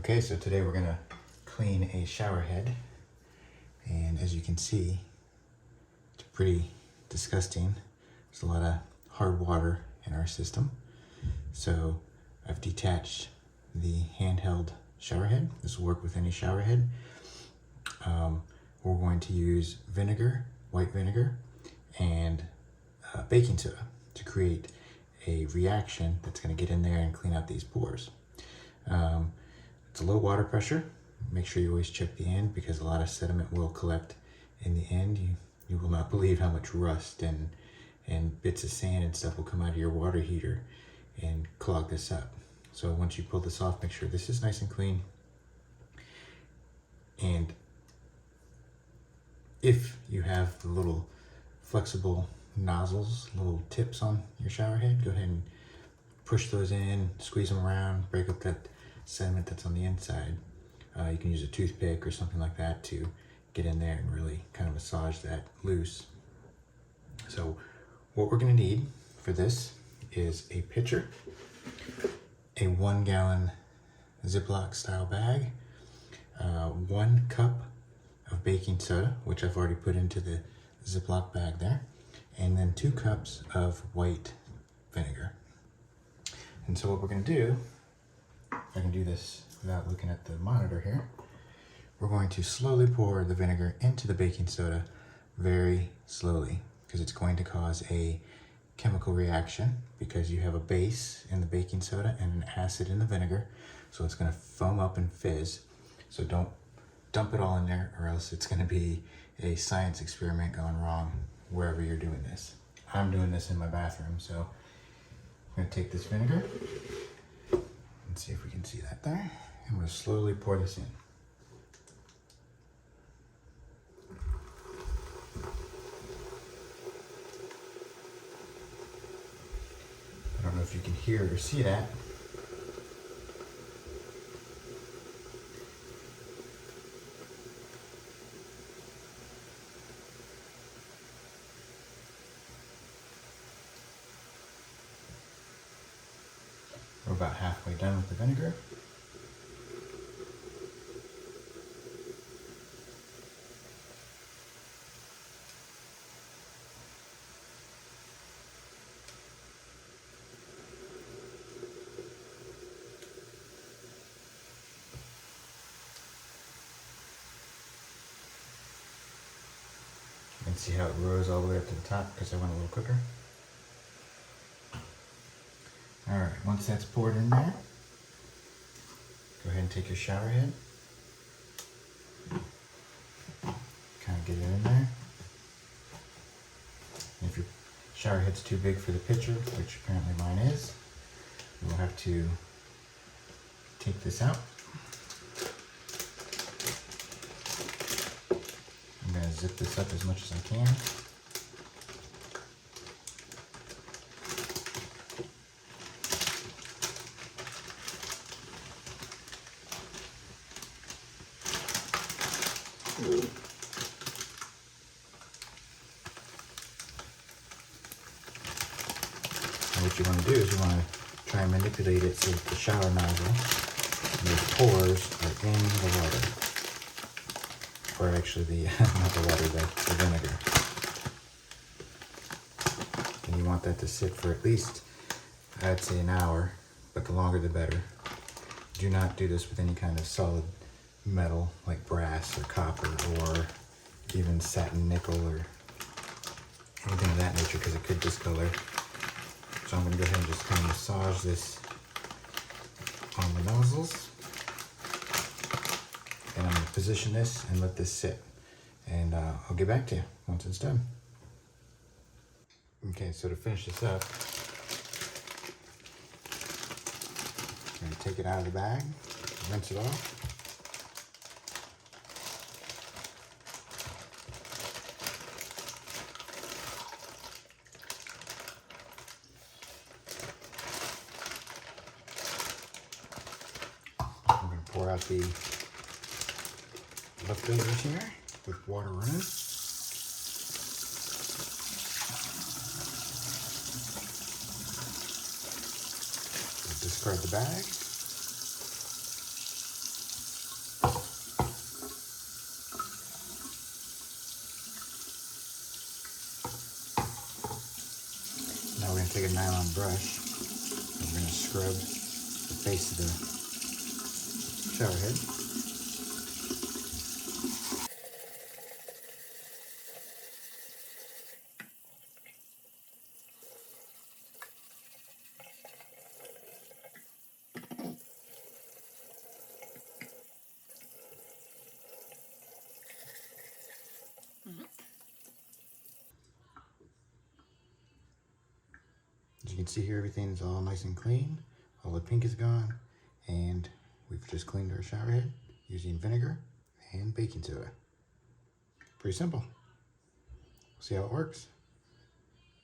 Okay, so today we're gonna clean a shower head, and as you can see, it's pretty disgusting. There's a lot of hard water in our system. So I've detached the handheld shower head. This will work with any shower head. We're going to use vinegar, white vinegar, and baking soda to create a reaction that's going to get in there and clean out these pores. It's a low water pressure. Make sure you always check the end because a lot of sediment will collect in the end. You will not believe how much rust and bits of sand and stuff will come out of your water heater and clog this up. So once you pull this off, make sure this is nice and clean. And if you have the little flexible nozzles, little tips on your shower head, go ahead and push those in, squeeze them around, break up that sediment that's on the inside. You can use a toothpick or something like that to get in there and really kind of massage that loose. So what we're going to need for this is a pitcher, a 1 gallon Ziploc style bag, 1 cup of baking soda, which I've already put into the Ziploc bag there, and then 2 cups of white vinegar. And so what we're going to do, if I can do this without looking at the monitor here, we're going to slowly pour the vinegar into the baking soda very slowly, because it's going to cause a chemical reaction because you have a base in the baking soda and an acid in the vinegar, so it's going to foam up and fizz. So don't dump it all in there, or else it's going to be a science experiment gone wrong wherever you're doing this. I'm doing this in my bathroom, so I'm going to take this vinegar and see if we can see that there. I'm going to slowly pour this in. I don't know if you can hear or see that. We're about halfway done with the vinegar. You can see how it rose all the way up to the top because I went a little quicker. Alright, once that's poured in there, go ahead and take your shower head. Kind of get it in there. And if your shower head's too big for the pitcher, which apparently mine is, you'll have to take this out. I'm going to zip this up as much as I can. And what you want to do is you want to try and manipulate it so that the shower nozzle and the pores are in the water. Or actually the, not the water, the vinegar. And you want that to sit for at least, I'd say an hour, but the longer the better. Do not do this with any kind of solid metal like brass or copper or even satin nickel or anything of that nature, because it could discolor. So I'm going to go ahead and just kind of massage this on the nozzles. And I'm going to position this and let this sit. And I'll get back to you once it's done. Okay, so to finish this up, I'm going to take it out of the bag, rinse it off. I'm going to pour out the leftovers here with water running. Discard the bag. take a nylon brush and we're going to scrub the face of the shower head. As you can see here, everything's all nice and clean. All the pink is gone, and we've just cleaned our shower head using vinegar and baking soda. Pretty simple. See how it works.